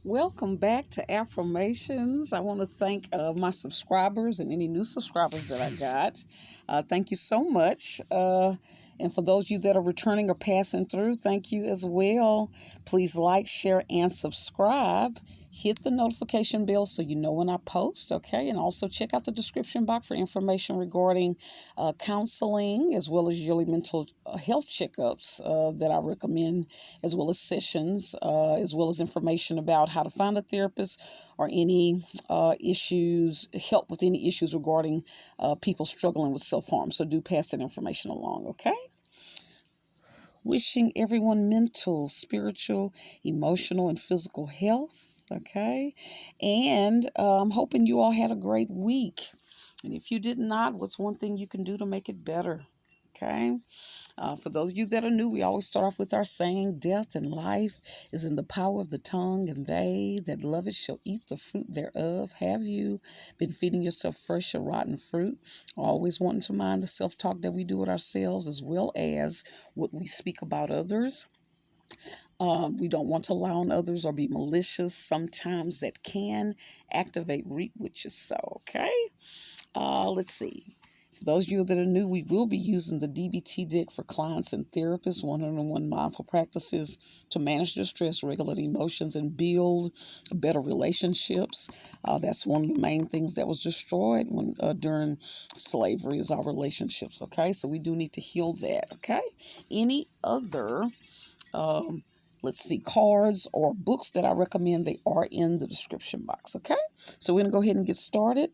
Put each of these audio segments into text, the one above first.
Welcome back to Affirmations. I want to thank my subscribers and any new subscribers that I got. Thank you so much. And for those of you that are returning or passing through, thank you as well. Please like, share, and subscribe. Hit the notification bell so you know when I post, okay? And also check out the description box for information regarding counseling as well as yearly mental health checkups that I recommend, as well as sessions, as well as information about how to find a therapist or any help with any issues regarding people struggling with self-harm. So do pass that information along, okay? Wishing everyone mental, spiritual, emotional, and physical health. Okay. And I'm hoping you all had a great week. And if you did not, what's one thing you can do to make it better? Okay. For those of you that are new, we always start off with our saying, death and life is in the power of the tongue, and they that love it shall eat the fruit thereof. Have you been feeding yourself fresh or rotten fruit? Always wanting to mind the self-talk that we do with ourselves as well as what we speak about others. We don't want to lie on others or be malicious. Sometimes that can activate reap what you sow, okay? Let's see. For those of you that are new, we will be using the DBT deck for clients and therapists, 101 mindful practices to manage their stress, regulate emotions, and build better relationships. That's one of the main things that was destroyed during slavery is our relationships, okay? So we do need to heal that, okay? Any other cards or books that I recommend, they are in the description box, okay? So we're going to go ahead and get started.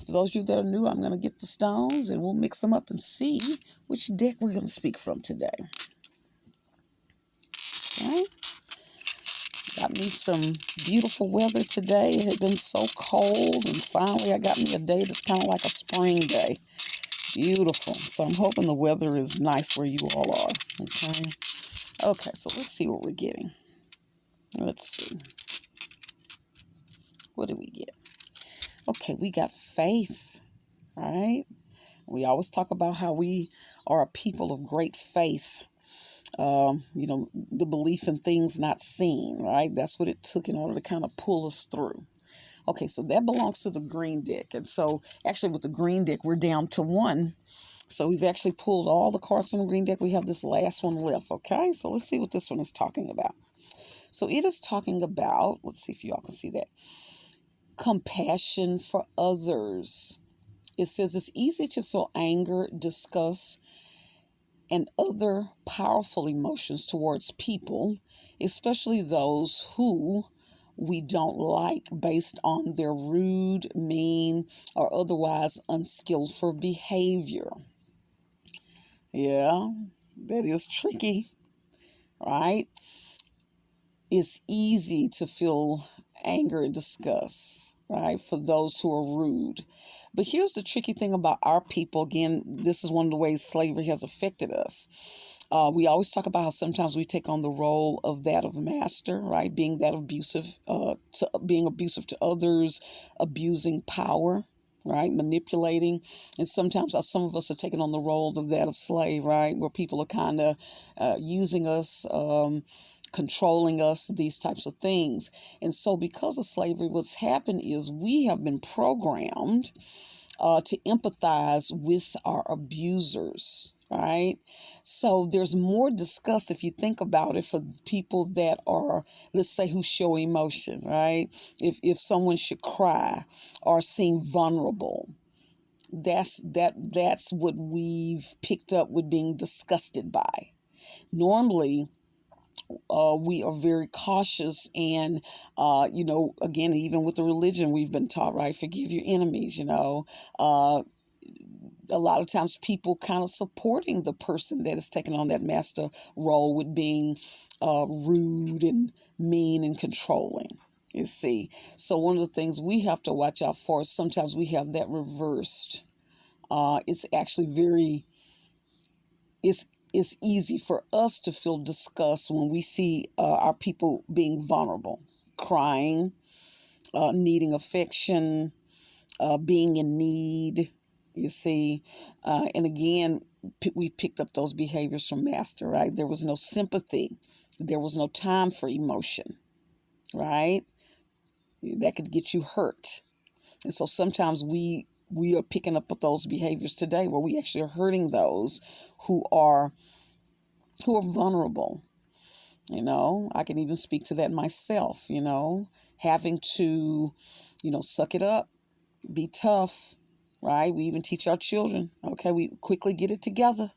For those of you that are new, I'm going to get the stones and we'll mix them up and see which deck we're going to speak from today. Okay? Got me some beautiful weather today. It had been so cold, and finally I got me a day that's kind of like a spring day. Beautiful. So I'm hoping the weather is nice where you all are, okay? Okay, so let's see what we're getting. Let's see. What do we get? Okay, we got faith, right? We always talk about how we are a people of great faith. The belief in things not seen, right? That's what it took in order to kind of pull us through. Okay, so that belongs to the green deck. And so actually with the green deck, we're down to one. So we've actually pulled all the cards from the green deck. We have this last one left, okay? So let's see what this one is talking about. So it is talking about, let's see if y'all can see that, compassion for others. It says it's easy to feel anger, disgust, and other powerful emotions towards people, especially those who we don't like based on their rude, mean, or otherwise unskillful behavior. Yeah, that is tricky, right? It's easy to feel anger and disgust, right, for those who are rude. But here's the tricky thing about our people. Again, this is one of the ways slavery has affected us. We always talk about how sometimes we take on the role of that of master, right, being that abusive, being abusive to others, abusing power, right, manipulating. And sometimes some of us are taking on the role of that of slave, right, where people are kind of using us, controlling us, these types of things. And so because of slavery, what's happened is we have been programmed to empathize with our abusers, right? So there's more disgust, if you think about it, for people that are, let's say, who show emotion, right? If someone should cry or seem vulnerable, that's what we've picked up with being disgusted by. Normally, we are very cautious and, again, even with the religion we've been taught, right? Forgive your enemies, a lot of times people kind of supporting the person that is taking on that master role with being rude and mean and controlling, you see. So one of the things we have to watch out for is sometimes we have that reversed. It's actually it's easy for us to feel disgust when we see our people being vulnerable, crying, needing affection, being in need, you see. And again, we picked up those behaviors from master, right? There was no sympathy. There was no time for emotion, right? that could get you hurt. And so sometimes we are picking up with those behaviors today where we actually are hurting those who are vulnerable. I can even speak to that myself, having to, suck it up, be tough, right? We even teach our children, okay, we quickly get it together.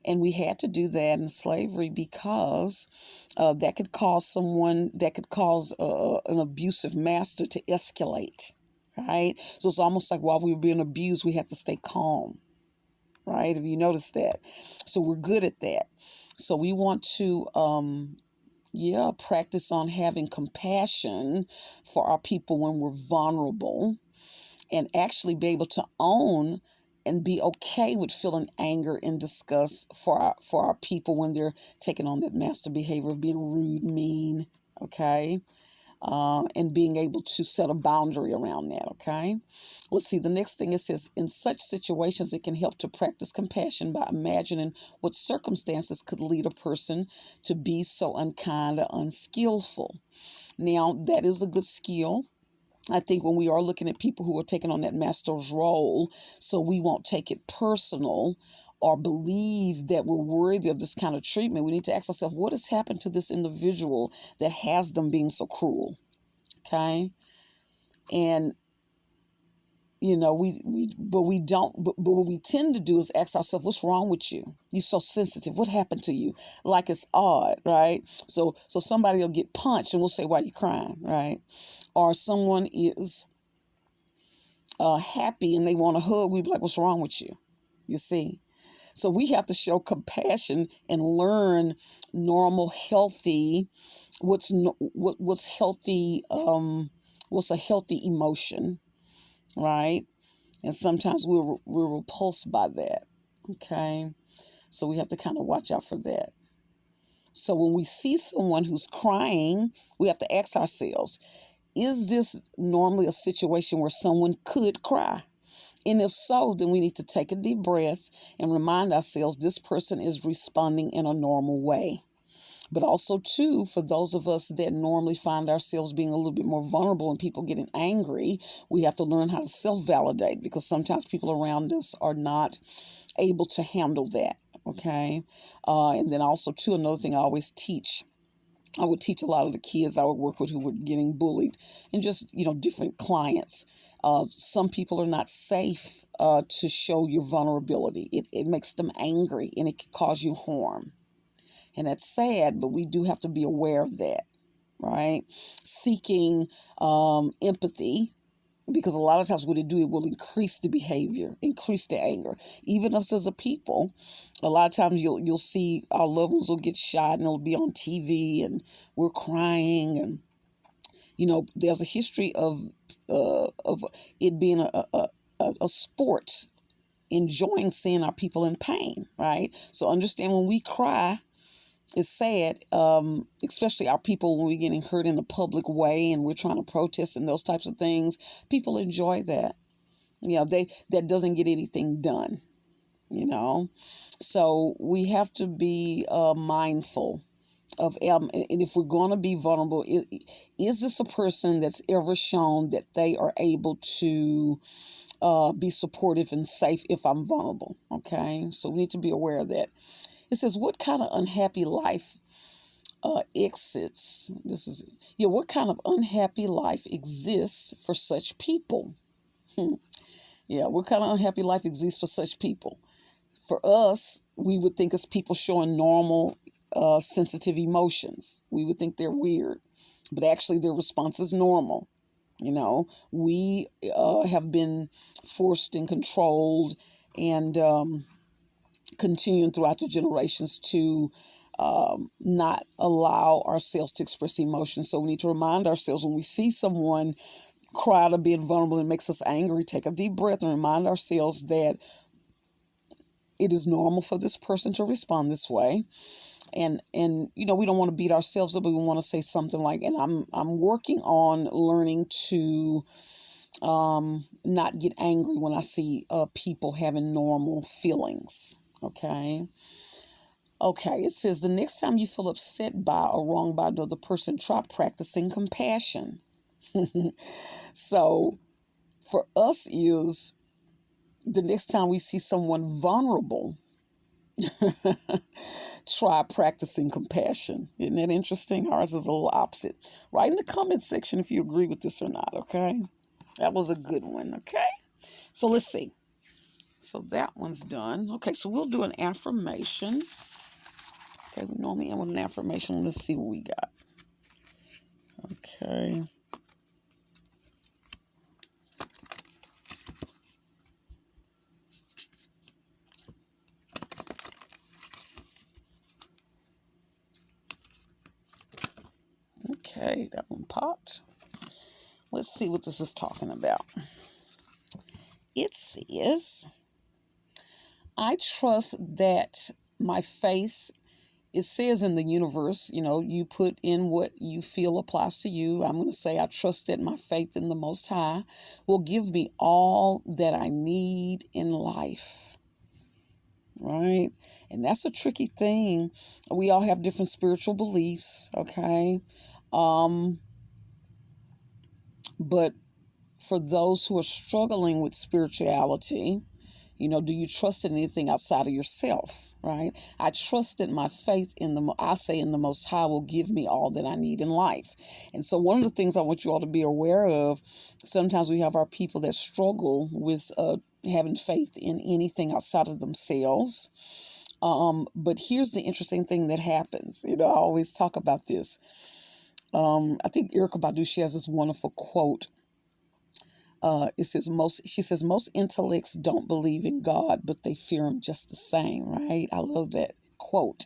And we had to do that in slavery because that could cause an abusive master to escalate, right? So it's almost like while we were being abused, we had to stay calm, right? Have you noticed that? So we're good at that. So we want to, practice on having compassion for our people when we're vulnerable, and actually be able to own and be okay with feeling anger and disgust for our people when they're taking on that master behavior of being rude, mean, okay? And being able to set a boundary around that, okay? Let's see, the next thing it says, in such situations, it can help to practice compassion by imagining what circumstances could lead a person to be so unkind or unskillful. Now, that is a good skill. I think when we are looking at people who are taking on that master's role, so we won't take it personal or believe that we're worthy of this kind of treatment, we need to ask ourselves, what has happened to this individual that has them being so cruel? Okay? And we don't, but what we tend to do is ask ourselves, what's wrong with you? You're so sensitive. What happened to you? Like it's odd, right? So somebody will get punched and we'll say, why are you crying, right? Or someone is happy and they want a hug, we'd be like, what's wrong with you? You see? So we have to show compassion and learn normal, healthy, what's healthy, what's a healthy emotion, right? And sometimes we're repulsed by that, okay? So we have to kind of watch out for that. So when we see someone who's crying, we have to ask ourselves, is this normally a situation where someone could cry? And if so, then we need to take a deep breath and remind ourselves this person is responding in a normal way. But also, too, for those of us that normally find ourselves being a little bit more vulnerable and people getting angry, we have to learn how to self-validate, because sometimes people around us are not able to handle that, okay? And then also, too, another thing I would teach a lot of the kids I would work with who were getting bullied, and just, different clients. Some people are not safe to show your vulnerability. It makes them angry and it can cause you harm. And that's sad, but we do have to be aware of that, right? Seeking empathy, because a lot of times what it do, it will increase the behavior, increase the anger. Even us as a people, a lot of times you'll see our loved ones will get shot and it'll be on TV and we're crying, and there's a history of it being a sport, enjoying seeing our people in pain, right? So understand, when we cry, it's sad, especially our people when we're getting hurt in a public way and we're trying to protest and those types of things. People enjoy that. That doesn't get anything done, So we have to be mindful of, and if we're going to be vulnerable, is this a person that's ever shown that they are able to be supportive and safe if I'm vulnerable? Okay, so we need to be aware of that. It says, what kind of unhappy life exists? What kind of unhappy life exists for such people? What kind of unhappy life exists for such people? For us, we would think it's people showing normal, sensitive emotions. We would think they're weird, but actually their response is normal. We have been forced and controlled and continuing throughout the generations to not allow ourselves to express emotion. So we need to remind ourselves, when we see someone cry out of being vulnerable and it makes us angry, take a deep breath and remind ourselves that it is normal for this person to respond this way. And we don't want to beat ourselves up, but we want to say something like, and I'm working on learning to not get angry when I see people having normal feelings. Okay, it says, the next time you feel upset by or wronged by another person, try practicing compassion. So for us is the next time we see someone vulnerable, try practicing compassion. Isn't that interesting? Ours is a little opposite. Write in the comment section if you agree with this or not, okay? That was a good one, okay? So let's see. So that one's done. Okay, so we'll do an affirmation. Okay, we normally end with an affirmation. Let's see what we got. Okay. Okay, that one popped. Let's see what this is talking about. It says, I trust that my faith, it says in the universe, you put in what you feel applies to you. I'm going to say, I trust that my faith in the Most High will give me all that I need in life. Right? And that's a tricky thing. We all have different spiritual beliefs, okay? But for those who are struggling with spirituality, do you trust in anything outside of yourself, right? I trust that my faith in the Most High will give me all that I need in life. And so one of the things I want you all to be aware of, sometimes we have our people that struggle with having faith in anything outside of themselves. But here's the interesting thing that happens. I always talk about this. I think Erykah Badu, she has this wonderful quote. She says, most intellects don't believe in God, but they fear him just the same, right? I love that quote.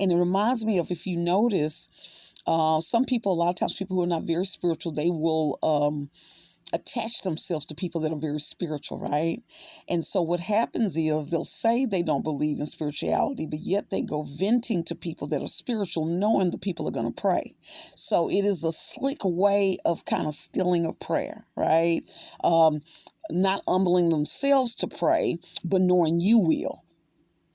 And it reminds me of, if you notice, some people, a lot of times people who are not very spiritual, they will attach themselves to people that are very spiritual, right? And so what happens is they'll say they don't believe in spirituality, but yet they go venting to people that are spiritual, knowing the people are going to pray. So it is a slick way of kind of stealing a prayer, right? Not humbling themselves to pray, but knowing you will,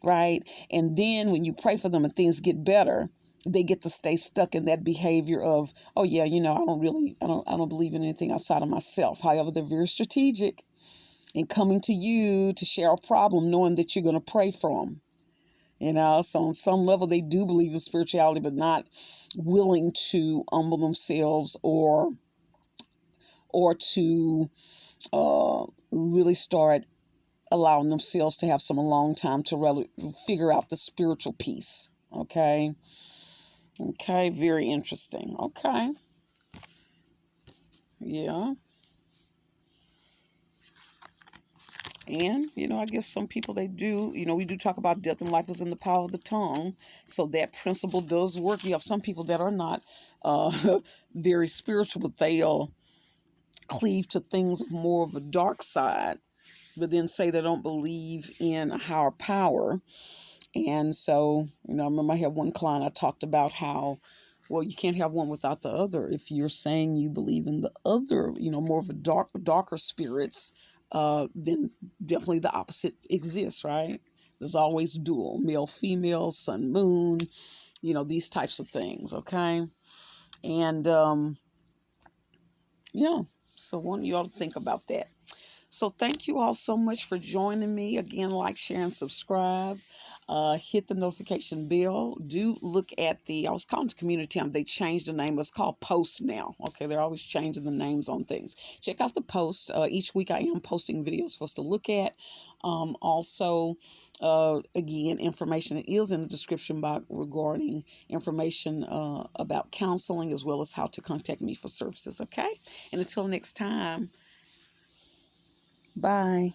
right? And then when you pray for them and things get better, they get to stay stuck in that behavior of, oh yeah, I don't believe in anything outside of myself. However, they're very strategic in coming to you to share a problem, knowing that you're going to pray for them. So on some level, they do believe in spirituality, but not willing to humble themselves or to really start allowing themselves to have some alone time to really figure out the spiritual piece. Okay. Okay, very interesting. Okay. Yeah. And, I guess some people, they do, we do talk about death and life is in the power of the tongue. So that principle does work. You have some people that are not very spiritual, but they'll cleave to things of more of a dark side, but then say they don't believe in a higher power. And so, I remember I had one client, I talked about how, well, you can't have one without the other. If you're saying you believe in the other, more of a darker spirits, then definitely the opposite exists, right? There's always dual, male, female, sun, moon, these types of things, okay? And, yeah, so I want you all to think about that. So thank you all so much for joining me. Again, like, share, and subscribe. Hit the notification bell. Do look at I was calling it Community Time. They changed the name. It's called Post now. Okay, they're always changing the names on things. Check out the Post. Each week I am posting videos for us to look at. Also, again, information is in the description box regarding information about counseling, as well as how to contact me for services. Okay, and until next time. Bye.